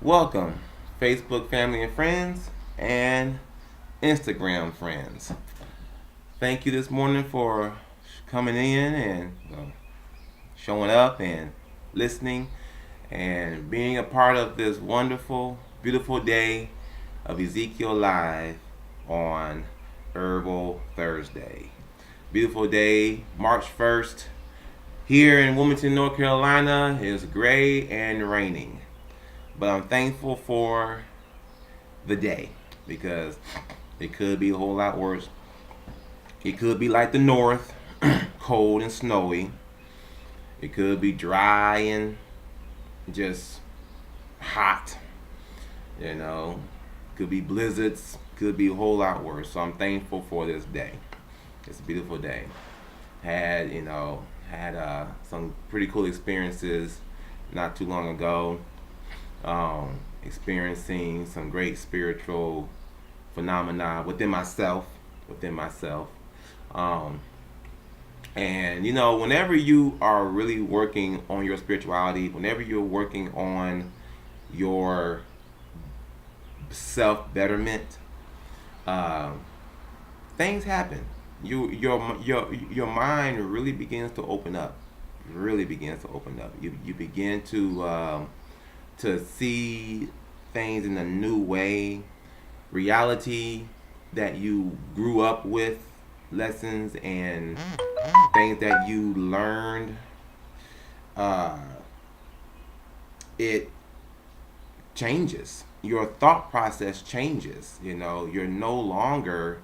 Welcome, Facebook family and friends, and Instagram friends. Thank you this morning for coming in and showing up and listening and being a part of this wonderful, beautiful day of Ezekiel Live on Herbal Thursday. Beautiful day, March 1st. Here in Wilmington, North Carolina, it's gray and raining. But I'm thankful for the day because it could be a whole lot worse. It could be like the north, cold and snowy. It could be dry and just hot. You know, could be blizzards. Could be a whole lot worse. So I'm thankful for this day. It's a beautiful day. Had some pretty cool experiences not too long ago. Experiencing some great spiritual phenomena within myself. Um, and whenever you are really working on your spirituality, whenever you're working on your self betterment, uh, things happen. Your mind really begins to open up. Really begins to open up. You begin to see things in a new way, reality that you grew up with, lessons and things that you learned. Uh, it changes. Your thought process changes. You're no longer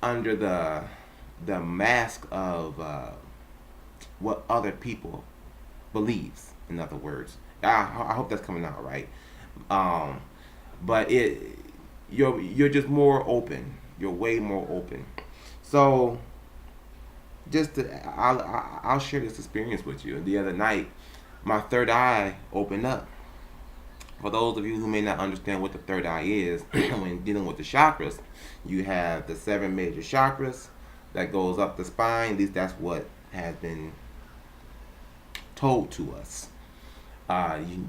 under the mask of what other people believes. In other words, I hope that's coming out right. Um, but you're just more open. You're way more open. So I'll share this experience with you. The other night, my third eye opened up. For those of you who may not understand what the third eye is, when dealing with the chakras, you have the seven major chakras that goes up the spine. At least that's what has been told to us.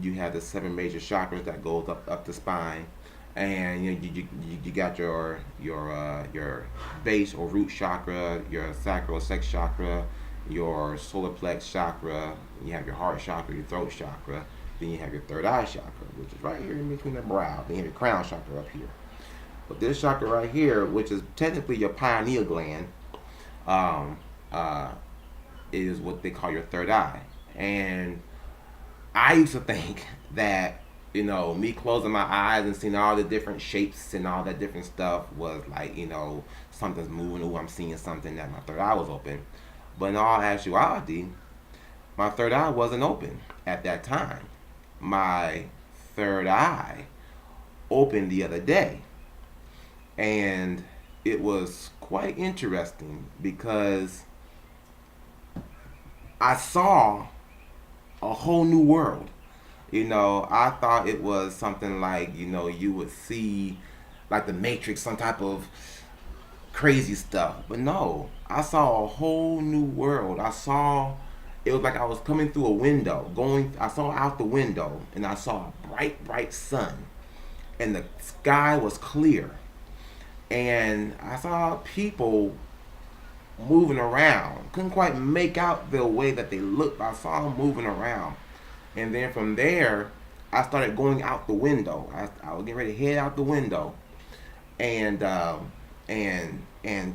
You have the seven major chakras that goes up the spine, and you got your base or root chakra, your sacral sex chakra, your solar plex chakra. You have your heart chakra, your throat chakra. Then you have your third eye chakra, which is right here in between the brow. Then you have your crown chakra up here. But this chakra right here, which is technically your pineal gland, um, uh, is what they call your third eye. And I used to think that, me closing my eyes and seeing all the different shapes and all that different stuff was like, something's moving. Oh, I'm seeing something, that my third eye was open. But in all actuality, my third eye wasn't open at that time. My third eye opened the other day. And it was quite interesting because I saw a whole new world. I thought it was something like, you would see like the Matrix, some type of crazy stuff. But no, I saw a whole new world. It was like I was coming through a window, I saw out the window and I saw a bright, bright sun. And the sky was clear. And I saw people moving around. Couldn't quite make out the way that they looked, but I saw them moving around. And then from there, I started going out the window. I was getting ready to head out the window and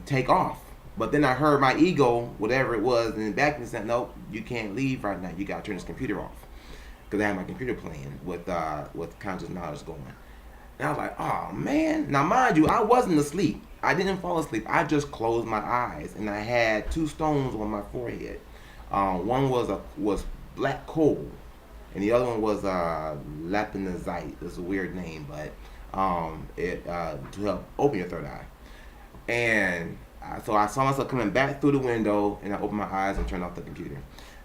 take off. But then I heard my ego, whatever it was, in the back and said, "Nope, you can't leave right now. You gotta turn this computer off." Because I had my computer playing with conscious knowledge going. And I was like, "Oh man!" Now, mind you, I wasn't asleep. I didn't fall asleep. I just closed my eyes, and I had two stones on my forehead. One was black coal, and the other one was lapinizite. It's a weird name, but it to help open your third eye. And so I saw myself coming back through the window, and I opened my eyes and turned off the computer.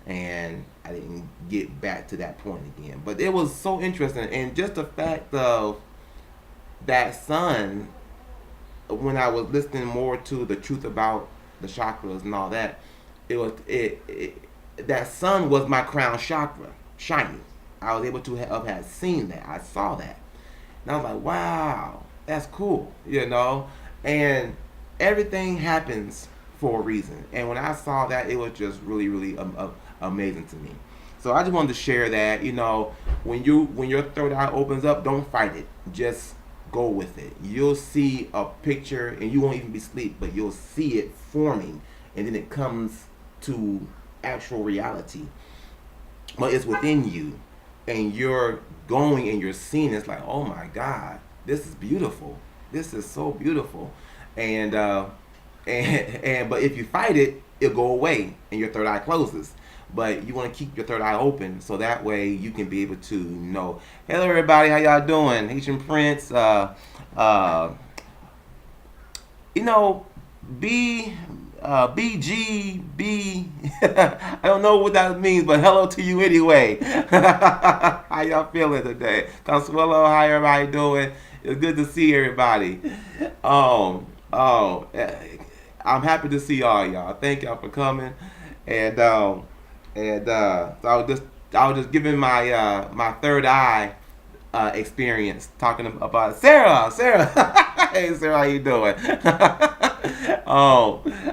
And I didn't get back to that point again. But it was so interesting, and just the fact of that sun, when I was listening more to the truth about the chakras and all that, it was it that sun was my crown shiny. I was able to have had seen that. I saw that. And I was like, wow, that's cool, And everything happens for a reason. And when I saw that, it was just really, really amazing to me. So I just wanted to share that, when your third eye opens up, don't fight it. Just go with it. You'll see a picture, and you won't even be asleep, but you'll see it forming, and then it comes to actual reality. But it's within you, and you're going and you're seeing. It's like, oh my God, this is beautiful. This is so beautiful, and but if you fight it, it'll go away, and your third eye closes. But you want to keep your third eye open, so that way you can be able to know. Hello, everybody. How y'all doing? Haitian Prince. BG. I don't know what that means, but hello to you anyway. How y'all feeling today? Consuelo, how everybody doing? It's good to see everybody. I'm happy to see all y'all. Thank y'all for coming. So I was just giving my third eye experience, talking about Sarah. Hey Sarah, how you doing?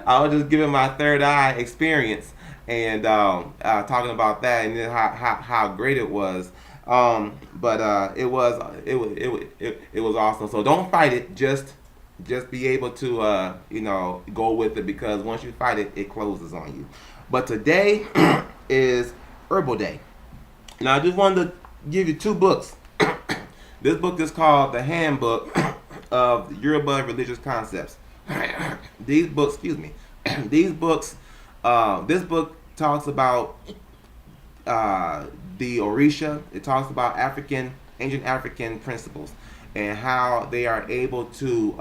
I was just giving my third eye experience and talking about that and then how great it was. But it was awesome. So don't fight it. Just be able to go with it, because once you fight it, it closes on you. But today is Herbal Day. Now I just wanted to give you 2 books. This book is called The Handbook of Yoruba Religious Concepts. These books, this book talks about the Orisha. It talks about ancient African principles and how they are able to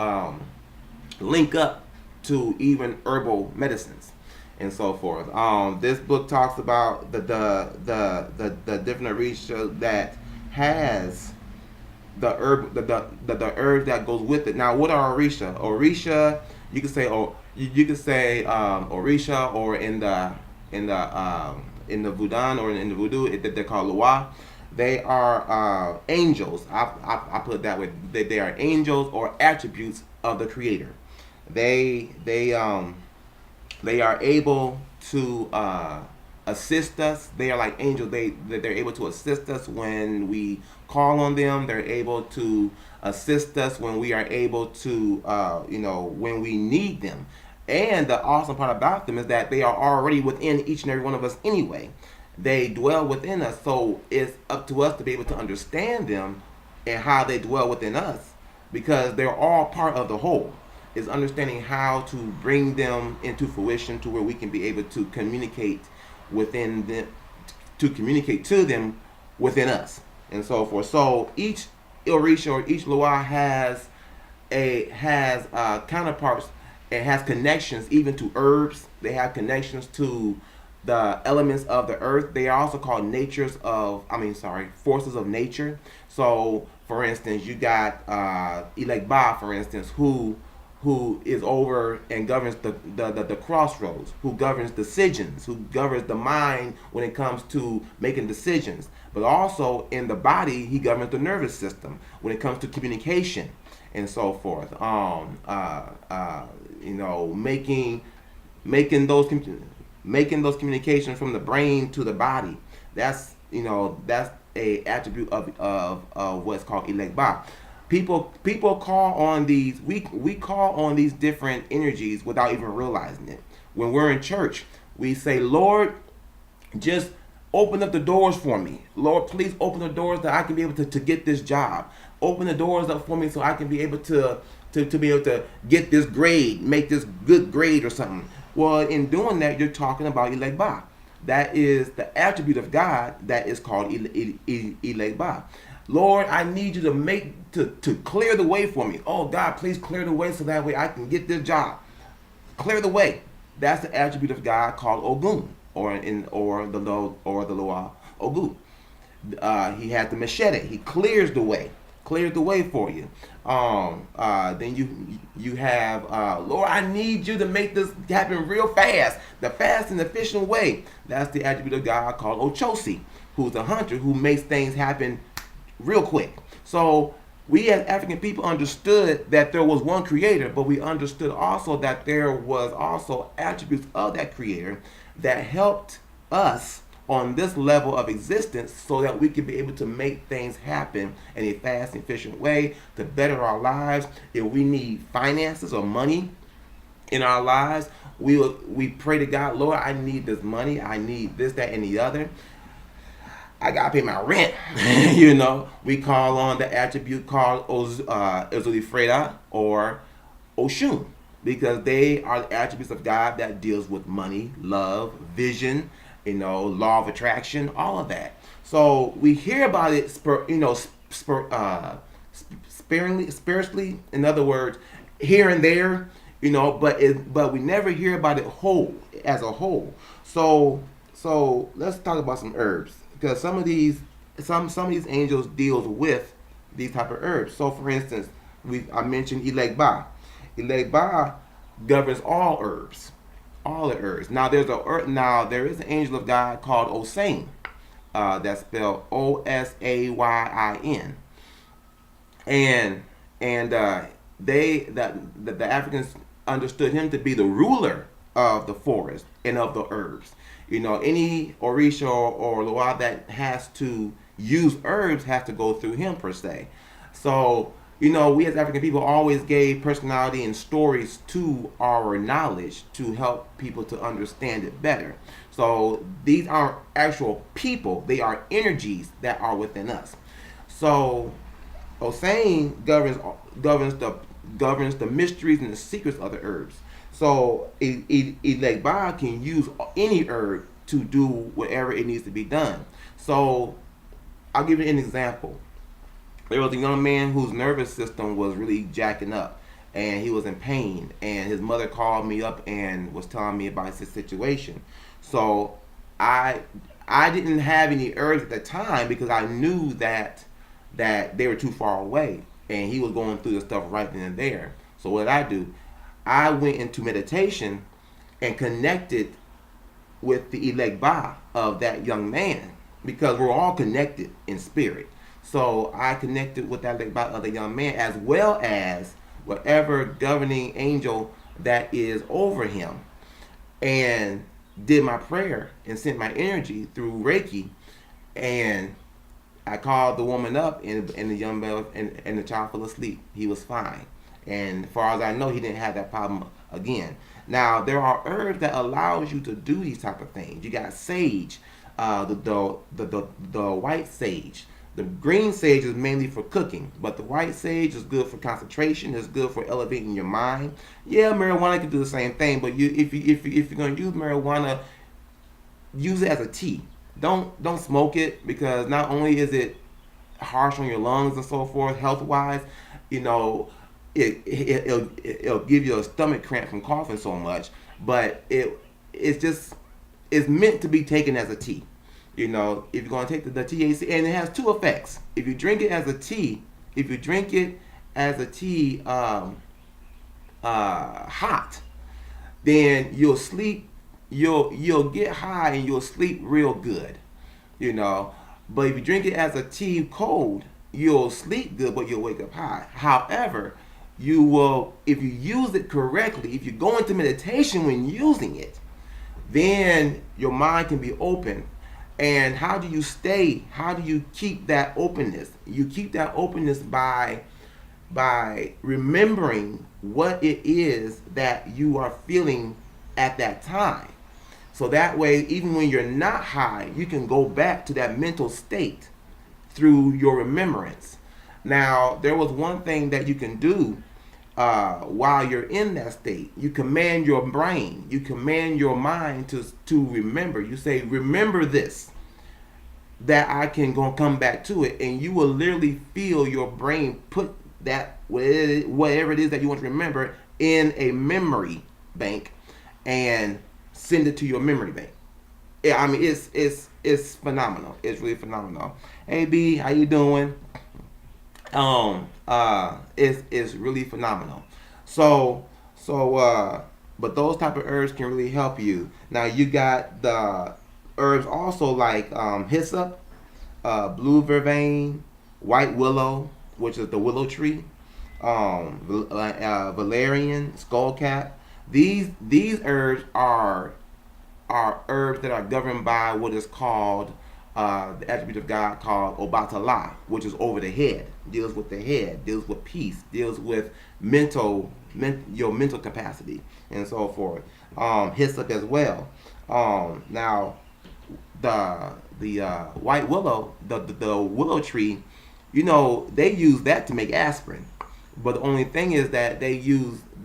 link up to even herbal medicines and so forth. This book talks about the different Orisha that has the herb, the herb that goes with it. Now, what are Orisha? Orisha, you can say Orisha, or in the Voodoo, or in the Voodoo, they're called Loa. They are angels. I put it that way. They are angels or attributes of the Creator. They are able to assist us. They are like angels. They're able to assist us when we call on them. They're able to assist us when we are able to, when we need them. And the awesome part about them is that they are already within each and every one of us anyway. They dwell within us, so it's up to us to be able to understand them and how they dwell within us, because they're all part of the whole. Is understanding how to bring them into fruition to where we can be able to communicate within them, to communicate to them within us, and so forth. So each Orisha or each Loa has counterparts. It has connections even to herbs. They have connections to the elements of the earth. They are also called forces of nature. So, for instance, you got Ilegba, for instance, who is over and governs the crossroads, who governs decisions, who governs the mind when it comes to making decisions. But also in the body, he governs the nervous system when it comes to communication and so forth. Making those communications from the brain to the body. That's a attribute of what's called Ilegba. People call on these. We call on these different energies without even realizing it. When we're in church, we say, Lord, just open up the doors for me. Lord, please open the doors that I can be able to get this job. Open the doors up for me so I can be able to be able to get this grade, make this good grade or something. Well, in doing that, you're talking about Ilegba. That is the attribute of God that is called Ilegba. Lord, I need you to clear the way for me. Oh God, please clear the way so that way I can get this job. Clear the way. That's the attribute of God called Ogun, or the Loa Ogun. He had the machete. He clears the way. clears the way for you. Then you have Lord, I need you to make this happen real fast. The fast and efficient way. That's the attribute of God called Ochosi, who's a hunter who makes things happen real quick. So we as African people understood that there was one creator, but we understood also that there was also attributes of that creator that helped us on this level of existence so that we could be able to make things happen in a fast and efficient way to better our lives. If we need finances or money in our lives, we pray to God, Lord, I need this money, I need this, that, and the other. I gotta pay my rent. We call on the attribute called Ozulifreda or Oshun, because they are the attributes of God that deals with money, love, vision, law of attraction, all of that. So we hear about it, spiritually. In other words, here and there, but we never hear about it as a whole. So let's talk about some herbs, because some of these angels deals with these type of herbs. So for instance, I mentioned Ilegba. Ilegba governs all herbs, all the herbs. Now there is an angel of God called Osain, that's spelled Osayin, and the Africans understood him to be the ruler of the forest and of the herbs. Any Orisha or Loa that has to use herbs has to go through him per se. So we as African people always gave personality and stories to our knowledge to help people to understand it better. So these aren't actual people, they are energies that are within us. So Osain governs the mysteries and the secrets of the herbs. So Ilegba can use any herb to do whatever it needs to be done. So I'll give you an example. There was a young man whose nervous system was really jacking up, and he was in pain, and his mother called me up and was telling me about his situation. So I didn't have any herbs at the time because I knew that they were too far away, and he was going through the stuff right then and there. So what did I do? I went into meditation and connected with the Ilegba of that young man, because we're all connected in spirit. So I connected with that Ilegba of the young man, as well as whatever governing angel that is over him, and did my prayer and sent my energy through Reiki, and I called the woman up, and the young man and the child fell asleep. He was fine. And as far as I know, he didn't have that problem again. Now, there are herbs that allows you to do these type of things. You got sage, the white sage. The green sage is mainly for cooking, but the white sage is good for concentration. It's good for elevating your mind. Yeah, marijuana can do the same thing, but if you're going to use marijuana, use it as a tea. Don't smoke it, because not only is it harsh on your lungs and so forth, health wise, it'll give you a stomach cramp from coughing so much, but it's meant to be taken as a tea. If you're going to take the THC, and it has two effects. If you drink it as a tea, hot, then you'll sleep. You'll get high and you'll sleep real good. But if you drink it as a tea cold, you'll sleep good, but you'll wake up high. However, you will, if you use it correctly, if you go into meditation when using it, then your mind can be open. And how do you keep that openness? You keep that openness by remembering what it is that you are feeling at that time. So that way, even when you're not high, you can go back to that mental state through your remembrance. Now, there was one thing that you can do while you're in that state. You command your brain, you command your mind to remember. You say, remember this, that I can go come back to it, and you will literally feel your brain put that whatever it is that you want to remember in a memory bank and send it to your memory bank. Yeah, I mean, it's phenomenal. It's really phenomenal. Hey B, how you doing? Is really phenomenal. So but those type of herbs can really help you. Now you got the herbs also like hyssop, blue vervain, white willow, which is the willow tree, valerian, skullcap. These herbs are herbs that are governed by what is called the attribute of God called Obatala, which is over the head, deals with the head, deals with peace, deals with your mental capacity, and so forth. Hyssop as well. Now, the white willow, the willow tree, they use that to make aspirin. But the only thing is that they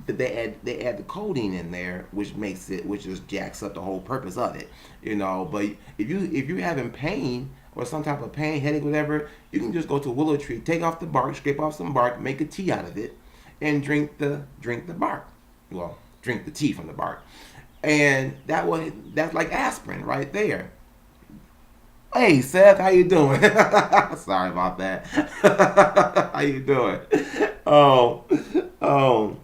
add the codeine in there, which just jacks up the whole purpose of it. But if you're having pain or some type of pain, headache, whatever, you can just go to a willow tree, take off the bark, scrape off some bark, make a tea out of it, and drink the bark. Well, drink the tea from the bark, and that's like aspirin right there. Hey Seth, how you doing? Sorry about that. How you doing? Um, um,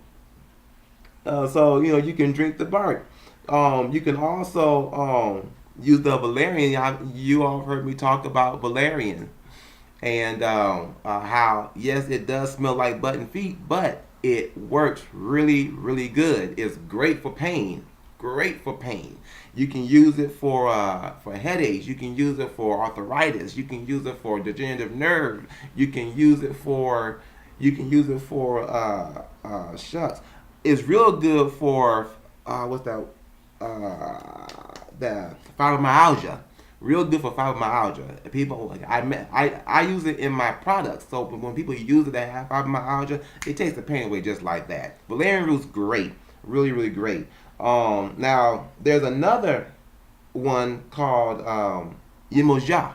so you can drink the bark. You can also use the valerian. You all heard me talk about valerian and how yes, it does smell like button feet, but it works really, really good. It's great for pain. Great for pain. You can use it for headaches. You can use it for arthritis. You can use it for degenerative nerve. You can use it for shucks. It's real good for what's that? The fibromyalgia. Real good for fibromyalgia. People like I use it in my products. So when people use it that have fibromyalgia, it takes the pain away just like that. Valerian root's great, really really great. Now there's another one called Yemoja.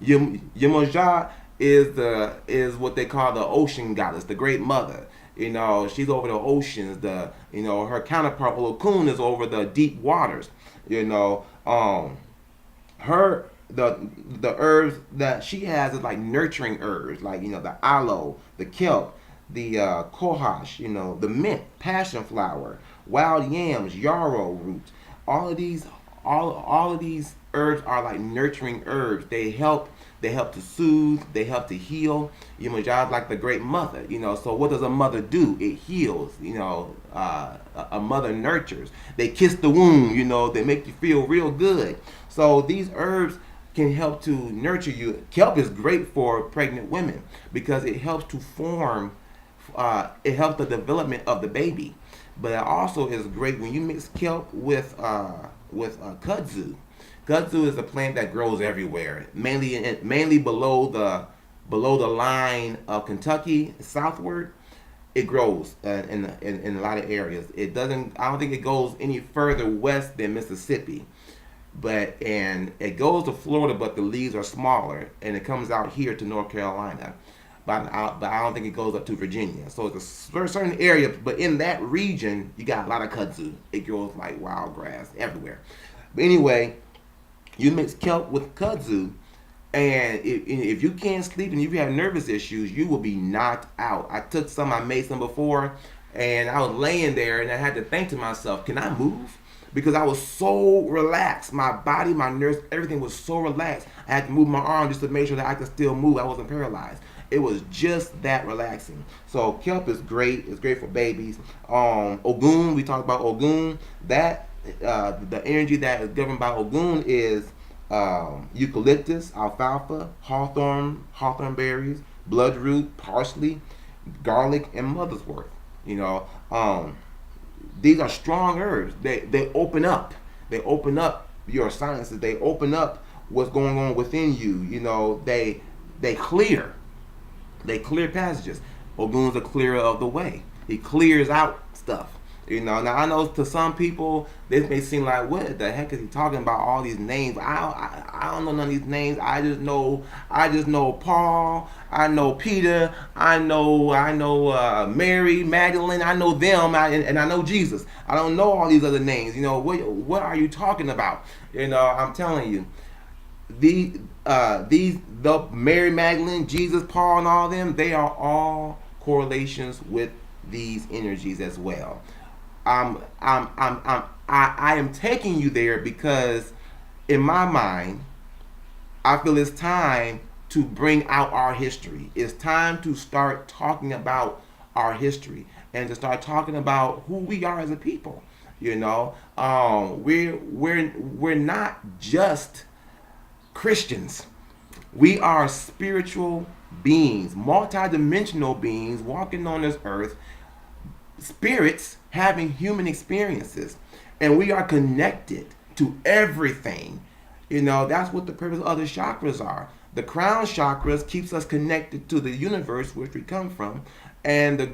Yemoja is what they call the ocean goddess, the great mother. She's over the oceans. Her counterpart Olokun is over the deep waters. Her the herbs that she has is like nurturing herbs, like the aloe, the kelp, the kohash, the mint, passion flower, wild yams, yarrow roots. All of these, all of these herbs are like nurturing herbs. They help to soothe. They help to heal. Just like the great mother. So what does a mother do? It heals. A mother nurtures. They kiss the womb. They make you feel real good. So these herbs can help to nurture you. Kelp is great for pregnant women because it helps to form. It helps the development of the baby. But it also is great when you mix kelp with kudzu. Kudzu is a plant that grows everywhere, mainly below the line of Kentucky southward. It grows in a lot of areas. It doesn't. I don't think it goes any further west than Mississippi, and it goes to Florida, but the leaves are smaller, and it comes out here to North Carolina. But I don't think it goes up to Virginia. So it's a certain area, but in that region, you got a lot of kudzu. It grows like wild grass everywhere. But anyway, you mix kelp with kudzu, and if you can't sleep and if you have nervous issues, you will be knocked out. I took some, I made some before, and I was laying there, and I had to think to myself, can I move? Because I was so relaxed. My body, my nerves, everything was so relaxed. I had to move my arm just to make sure that I could still move. I wasn't paralyzed. It was just that relaxing. So kelp is great. It's great for babies. Ogun, we talked about Ogun. That the energy that is governed by Ogun is eucalyptus, alfalfa, hawthorn berries, bloodroot, parsley, garlic, and mother's worth. These are strong herbs. They open up. They open up your sinuses. They open up what's going on within you. They clear. They clear passages. Ogun's a clearer of the way. He clears out stuff. Now I know to some people this may seem like, what the heck is he talking about? All these names. I don't know none of these names. I just know Paul. I know Peter. I know Mary, Magdalene. I know them, and I know Jesus. I don't know all these other names. What are you talking about? I'm telling you. The Mary Magdalene, Jesus, Paul, and all them, they are all correlations with these energies as well. I am taking you there because in my mind, I feel it's time to bring out our history. It's time to start talking about our history and to start talking about who we are as a people. You know, we're not just Christians. We are spiritual beings, multidimensional beings walking on this earth, spirits having human experiences, and we are connected to everything. You know, that's what the purpose of the chakras are. The crown chakras keeps us connected to the universe which we come from, and the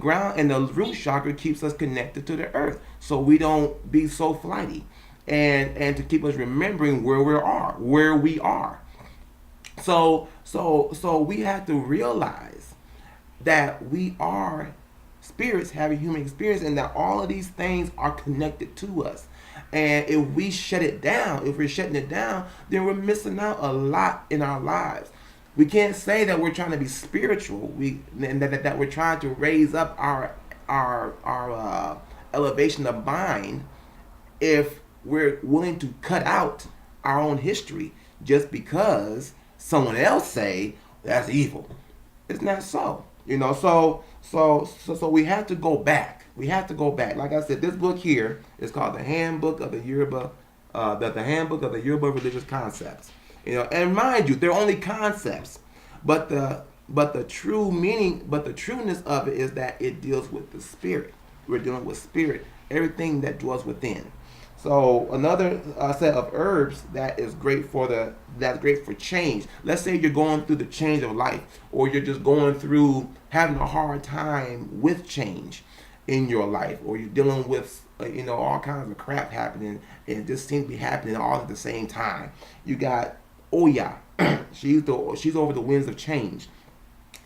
root chakra keeps us connected to the earth, so we don't be so flighty, and to keep us remembering where we are. So we have to realize that we are spirits having human experience and that all of these things are connected to us. And if we shut it down, if we're shutting it down, then we're missing out a lot in our lives. We can't say that we're trying to be spiritual. That we're trying to raise up our elevation of mind if we're willing to cut out our own history just because someone else say that's evil. It's not so. You know, so we have to go back. We have to go back. Like I said, this book here is called the Handbook of the Yoruba, the Handbook of the Yoruba Religious Concepts. You know, and mind you, they're only concepts, but the true meaning, but the trueness of it is that it deals with the spirit. We're dealing with spirit, everything that dwells within. So another set of herbs that's great for change. Let's say you're going through the change of life, or you're just going through having a hard time with change in your life, or you're dealing with all kinds of crap happening, and it just seems to be happening all at the same time. You got Oya. she's over the winds of change.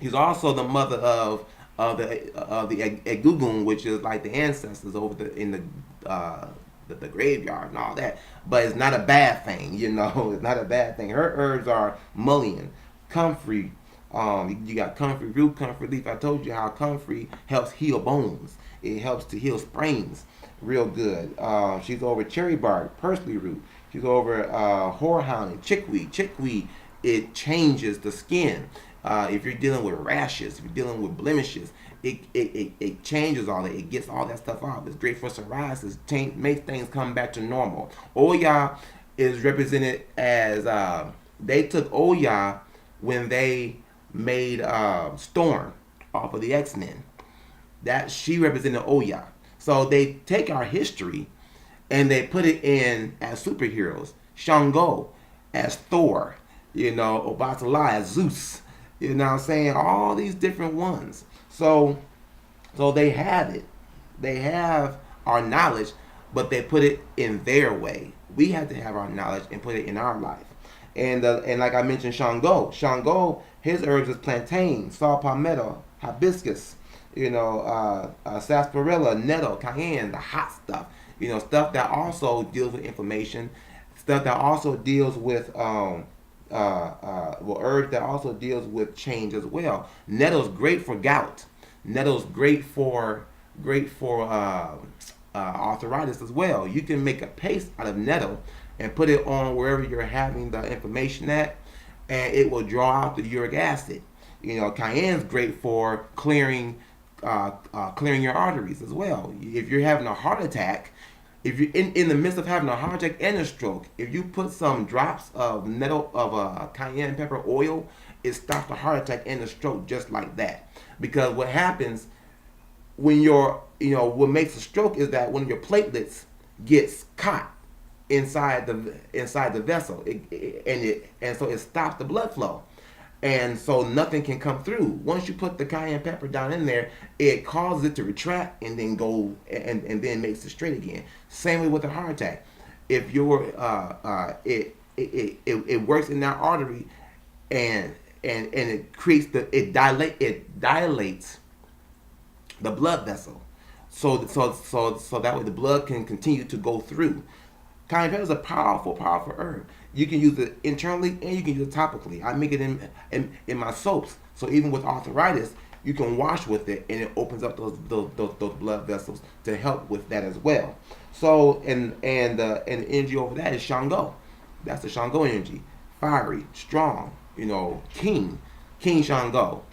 She's also the mother of the Egungun, which is like the ancestors the graveyard and all that. But it's not a bad thing, it's not a bad thing. Her herbs are mullein, comfrey. You got comfrey root, comfrey leaf. I told you how comfrey helps heal bones. It helps to heal sprains real good. She's over cherry bark, parsley root. She's over horehound, chickweed. Chickweed, it changes the skin. If you're dealing with rashes, if you're dealing with blemishes, it changes all that. It gets all that stuff off. It's great for psoriasis. Makes things come back to normal. Oya is represented as they took Oya when they made Storm off of the X-Men. That she represented Oya. So they take our history and they put it in as superheroes. Shango as Thor. Obatala as Zeus. You know what I'm saying? All these different ones. So they have it. They have our knowledge, but they put it in their way. We have to have our knowledge and put it in our life. And like I mentioned, Shango. Shango, his herbs is plantain, saw palmetto, hibiscus, sarsaparilla, nettle, cayenne, the hot stuff. Stuff that also deals with inflammation. Stuff that also deals with herbs that also deals with change as well. Nettle's great for gout. Nettle's great for arthritis as well. You can make a paste out of nettle and put it on wherever you're having the inflammation at, and it will draw out the uric acid. Cayenne's great for clearing your arteries as well. If you're having a heart attack, if you're in the midst of having a heart attack and a stroke, if you put some drops of cayenne pepper oil, it stops the heart attack and the stroke just like that. Because what happens when what makes a stroke is that when your platelets gets caught inside the vessel, and so it stops the blood flow. And so nothing can come through. Once you put the cayenne pepper down in there, it causes it to retract and then go and then makes it straight again. Same way with a heart attack. If you're it works in that artery and it creates it dilates the blood vessel. So that way the blood can continue to go through. Cayenne pepper is a powerful, powerful herb. You can use it internally and you can use it topically. I make it in my soaps. So even with arthritis, you can wash with it and it opens up those blood vessels to help with that as well. So and the energy over that is Shango. That's the Shango energy. Fiery, strong, King Shango.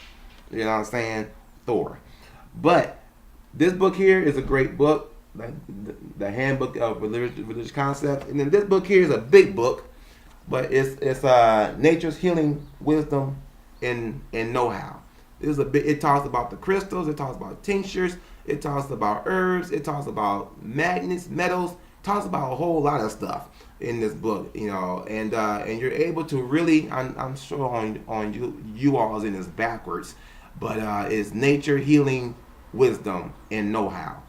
You know what I'm saying? Thor. But this book here is a great book. The handbook of religious concepts. And then this book here is a big book, but it's nature's healing wisdom and know-how. It talks about the crystals, it talks about tinctures, it talks about herbs, it talks about magnets, metals, it talks about a whole lot of stuff in this book, and you're able to really, I'm sure on you all's in this backwards, but it's nature healing wisdom and know-how.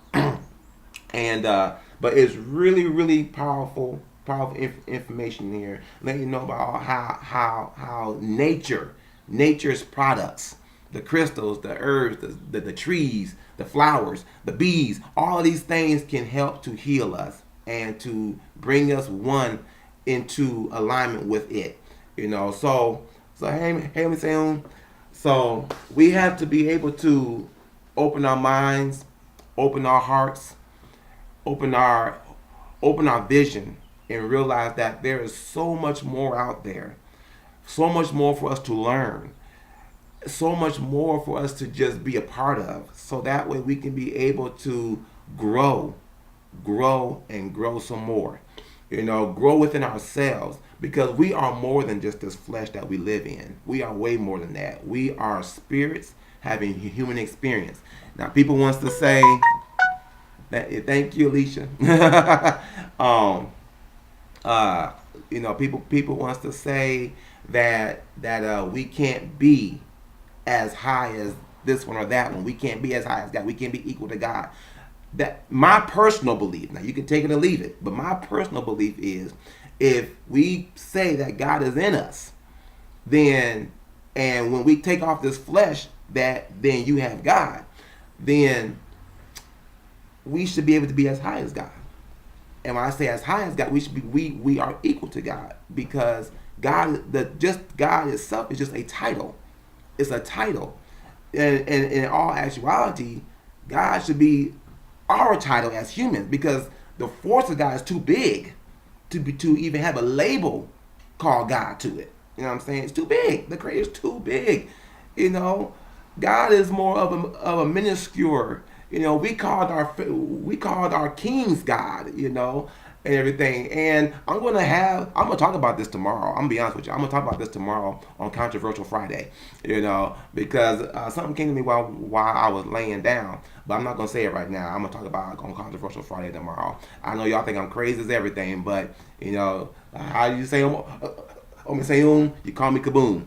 And but it's really, really powerful information here, letting you know about how nature's products, the crystals, the herbs, the trees, the flowers, the bees, all of these things can help to heal us and to bring us one into alignment with it. So hey, so we have to be able to open our minds, open our hearts, open our vision, and realize that there is so much more out there, so much more for us to learn, so much more for us to just be a part of, so that way we can be able to grow and grow some more, grow within ourselves, because we are more than just this flesh that we live in. We are way more than that. We are spirits having human experience. Now people wants to say that, thank you, Alicia. People wants to say that we can't be as high as this one or that one. We can't be as high as God. We can't be equal to God. That my personal belief. Now you can take it or leave it, but my personal belief is, if we say that God is in us, then, and when we take off this flesh, that then you have God, then we should be able to be as high as God. And when I say as high as God, we should be we are equal to God, because God itself is just a title. It's a title. And in all actuality, God should be our title as humans, because the force of God is too big to even have a label called God to it. You know what I'm saying? It's too big. The creator is too big. God is more of a minuscule. We called our kings God, and everything. And I'm gonna talk about this tomorrow. I'm gonna be honest with you. I'm gonna talk about this tomorrow on Controversial Friday, because something came to me while I was laying down. But I'm not gonna say it right now. I'm gonna talk about it on Controversial Friday tomorrow. I know y'all think I'm crazy as everything, but how do you say? You call me Kaboom.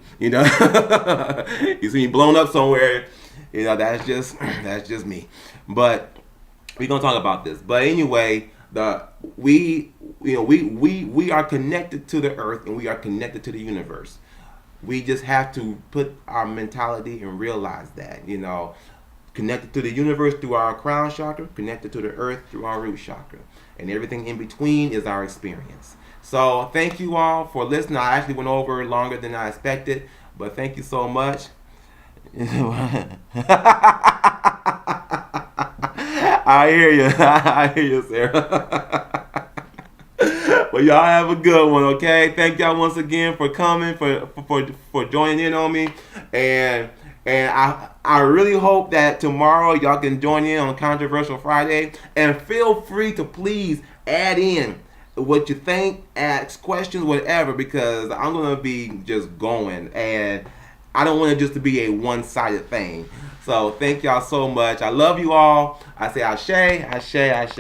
You see me blown up somewhere. That's just me. But we're gonna talk about this. But anyway, we are connected to the earth, and we are connected to the universe. We just have to put our mentality and realize that, connected to the universe through our crown chakra, connected to the earth through our root chakra, and everything in between is our experience. So thank you all for listening. I actually went over longer than I expected, but thank you so much. I hear you, Sarah. Well, y'all have a good one, okay? Thank y'all once again for coming, for joining in on me, and I really hope that tomorrow y'all can join in on Controversial Friday, and feel free to please add in what you think, ask questions, whatever, because I'm gonna be just going, and I don't want it just to be a one-sided thing. So thank y'all so much. I love you all. I say ashe, ashe, ashe.